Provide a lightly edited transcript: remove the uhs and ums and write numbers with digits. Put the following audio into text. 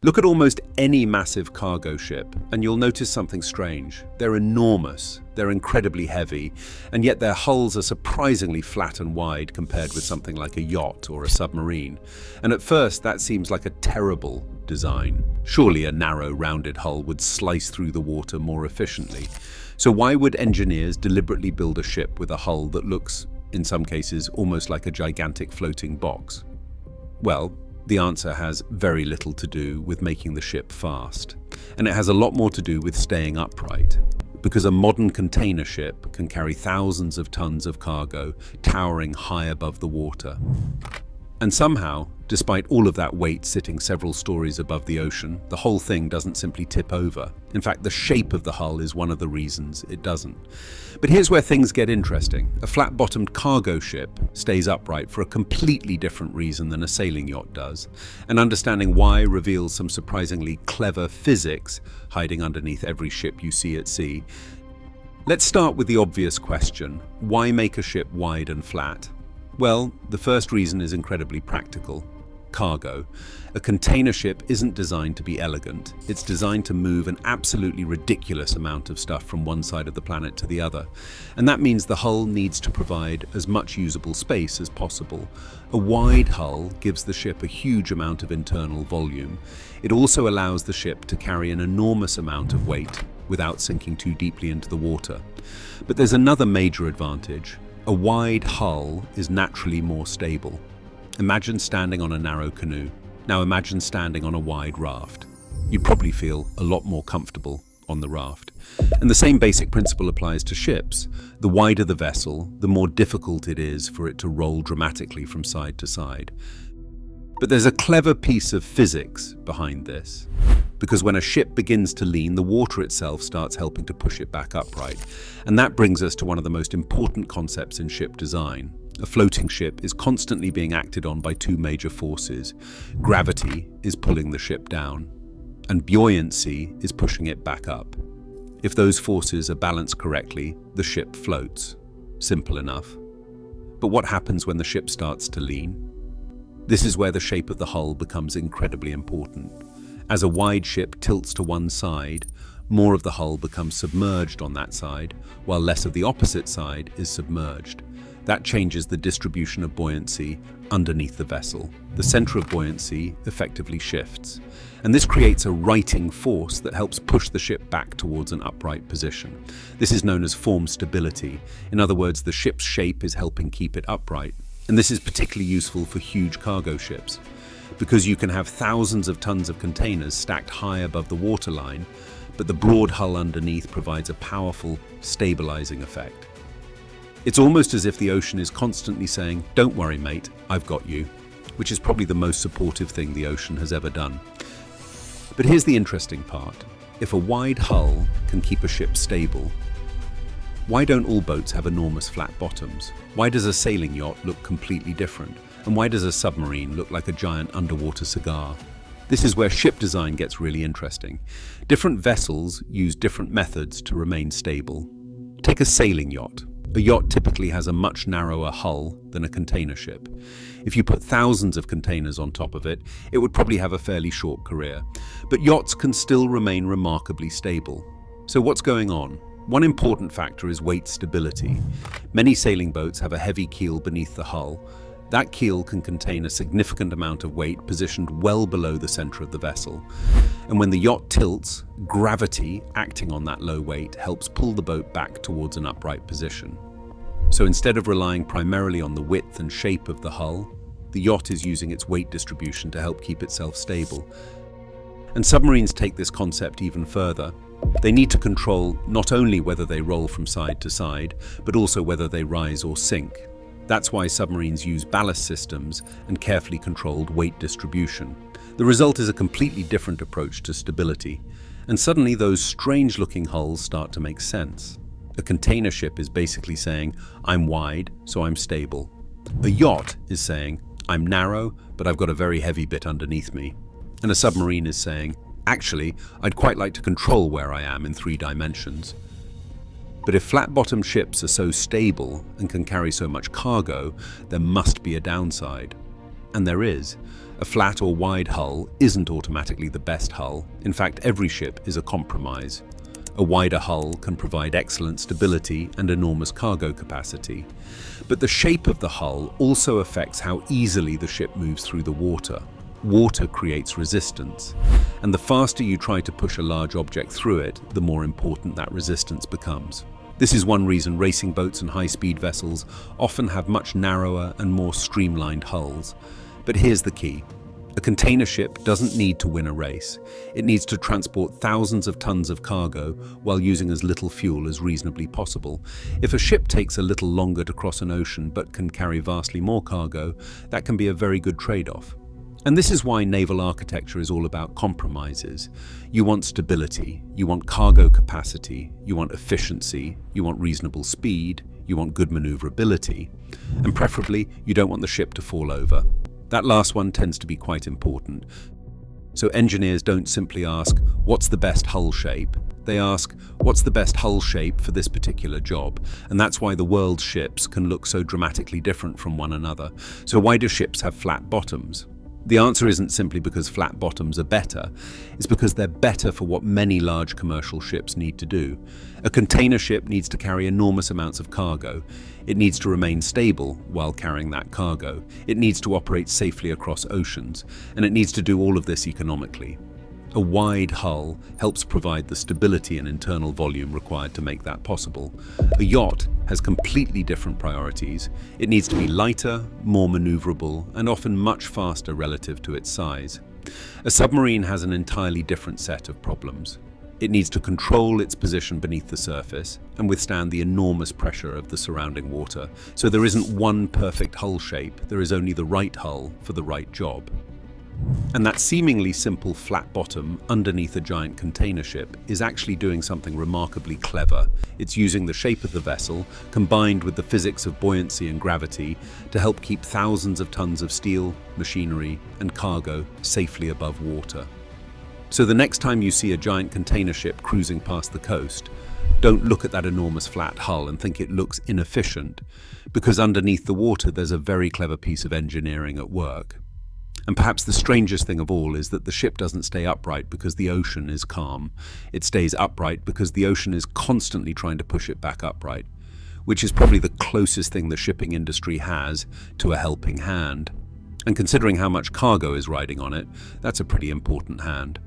Look at almost any massive cargo ship, and you'll notice something strange. They're enormous, they're incredibly heavy, and yet their hulls are surprisingly flat and wide compared with something like a yacht or a submarine. And at first, that seems like a terrible design. Surely a narrow, rounded hull would slice through the water more efficiently. So why would engineers deliberately build a ship with a hull that looks, in some cases, almost like a gigantic floating box? Well, the answer has very little to do with making the ship fast, and it has a lot more to do with staying upright. Because a modern container ship can carry thousands of tons of cargo, towering high above the water. And somehow, despite all of that weight sitting several stories above the ocean, the whole thing doesn't simply tip over. In fact, the shape of the hull is one of the reasons it doesn't. But here's where things get interesting. A flat-bottomed cargo ship stays upright for a completely different reason than a sailing yacht does. And understanding why reveals some surprisingly clever physics hiding underneath every ship you see at sea. Let's start with the obvious question: why make a ship wide and flat? Well, the first reason is incredibly practical. Cargo. A container ship isn't designed to be elegant. It's designed to move an absolutely ridiculous amount of stuff from one side of the planet to the other. And that means the hull needs to provide as much usable space as possible. A wide hull gives the ship a huge amount of internal volume. It also allows the ship to carry an enormous amount of weight without sinking too deeply into the water. But there's another major advantage. A wide hull is naturally more stable. Imagine standing on a narrow canoe. Now imagine standing on a wide raft. You'd probably feel a lot more comfortable on the raft. And the same basic principle applies to ships. The wider the vessel, the more difficult it is for it to roll dramatically from side to side. But there's a clever piece of physics behind this. Because when a ship begins to lean, the water itself starts helping to push it back upright. And that brings us to one of the most important concepts in ship design. A floating ship is constantly being acted on by two major forces. Gravity is pulling the ship down, and buoyancy is pushing it back up. If those forces are balanced correctly, the ship floats. Simple enough. But what happens when the ship starts to lean? This is where the shape of the hull becomes incredibly important. As a wide ship tilts to one side, more of the hull becomes submerged on that side, while less of the opposite side is submerged. That changes the distribution of buoyancy underneath the vessel. The center of buoyancy effectively shifts, and this creates a righting force that helps push the ship back towards an upright position. This is known as form stability. In other words, the ship's shape is helping keep it upright, and this is particularly useful for huge cargo ships. Because you can have thousands of tons of containers stacked high above the waterline, but the broad hull underneath provides a powerful, stabilizing effect. It's almost as if the ocean is constantly saying, "Don't worry, mate, I've got you," which is probably the most supportive thing the ocean has ever done. But here's the interesting part. If a wide hull can keep a ship stable, why don't all boats have enormous flat bottoms? Why does a sailing yacht look completely different? And why does a submarine look like a giant underwater cigar? This is where ship design gets really interesting. Different vessels use different methods to remain stable. Take a sailing yacht. A yacht typically has a much narrower hull than a container ship. If you put thousands of containers on top of it, it would probably have a fairly short career. But yachts can still remain remarkably stable. So what's going on? One important factor is weight stability. Many sailing boats have a heavy keel beneath the hull. That keel can contain a significant amount of weight positioned well below the center of the vessel. And when the yacht tilts, gravity acting on that low weight helps pull the boat back towards an upright position. So instead of relying primarily on the width and shape of the hull, the yacht is using its weight distribution to help keep itself stable. And submarines take this concept even further. They need to control not only whether they roll from side to side, but also whether they rise or sink. That's why submarines use ballast systems and carefully controlled weight distribution. The result is a completely different approach to stability, and suddenly those strange-looking hulls start to make sense. A container ship is basically saying, "I'm wide, so I'm stable." A yacht is saying, "I'm narrow, but I've got a very heavy bit underneath me." And a submarine is saying, "Actually, I'd quite like to control where I am in 3 dimensions." But if flat-bottomed ships are so stable and can carry so much cargo, there must be a downside. And there is. A flat or wide hull isn't automatically the best hull. In fact, every ship is a compromise. A wider hull can provide excellent stability and enormous cargo capacity. But the shape of the hull also affects how easily the ship moves through the water. Water creates resistance, and the faster you try to push a large object through it, the more important that resistance becomes. This is one reason racing boats and high-speed vessels often have much narrower and more streamlined hulls. But here's the key. A container ship doesn't need to win a race. It needs to transport thousands of tons of cargo while using as little fuel as reasonably possible. If a ship takes a little longer to cross an ocean but can carry vastly more cargo, that can be a very good trade-off. And this is why naval architecture is all about compromises. You want stability, you want cargo capacity, you want efficiency, you want reasonable speed, you want good maneuverability, and preferably you don't want the ship to fall over. That last one tends to be quite important. So engineers don't simply ask, what's the best hull shape? They ask, what's the best hull shape for this particular job? And that's why the world's ships can look so dramatically different from one another. So why do ships have flat bottoms? The answer isn't simply because flat bottoms are better, it's because they're better for what many large commercial ships need to do. A container ship needs to carry enormous amounts of cargo. It needs to remain stable while carrying that cargo. It needs to operate safely across oceans, and it needs to do all of this economically. A wide hull helps provide the stability and internal volume required to make that possible. A yacht has completely different priorities. It needs to be lighter, more maneuverable, and often much faster relative to its size. A submarine has an entirely different set of problems. It needs to control its position beneath the surface and withstand the enormous pressure of the surrounding water. So there isn't one perfect hull shape, there is only the right hull for the right job. And that seemingly simple flat bottom underneath a giant container ship is actually doing something remarkably clever. It's using the shape of the vessel, combined with the physics of buoyancy and gravity, to help keep thousands of tons of steel, machinery, and cargo safely above water. So the next time you see a giant container ship cruising past the coast, don't look at that enormous flat hull and think it looks inefficient, because underneath the water there's a very clever piece of engineering at work. And perhaps the strangest thing of all is that the ship doesn't stay upright because the ocean is calm. It stays upright because the ocean is constantly trying to push it back upright, which is probably the closest thing the shipping industry has to a helping hand. And considering how much cargo is riding on it, that's a pretty important hand.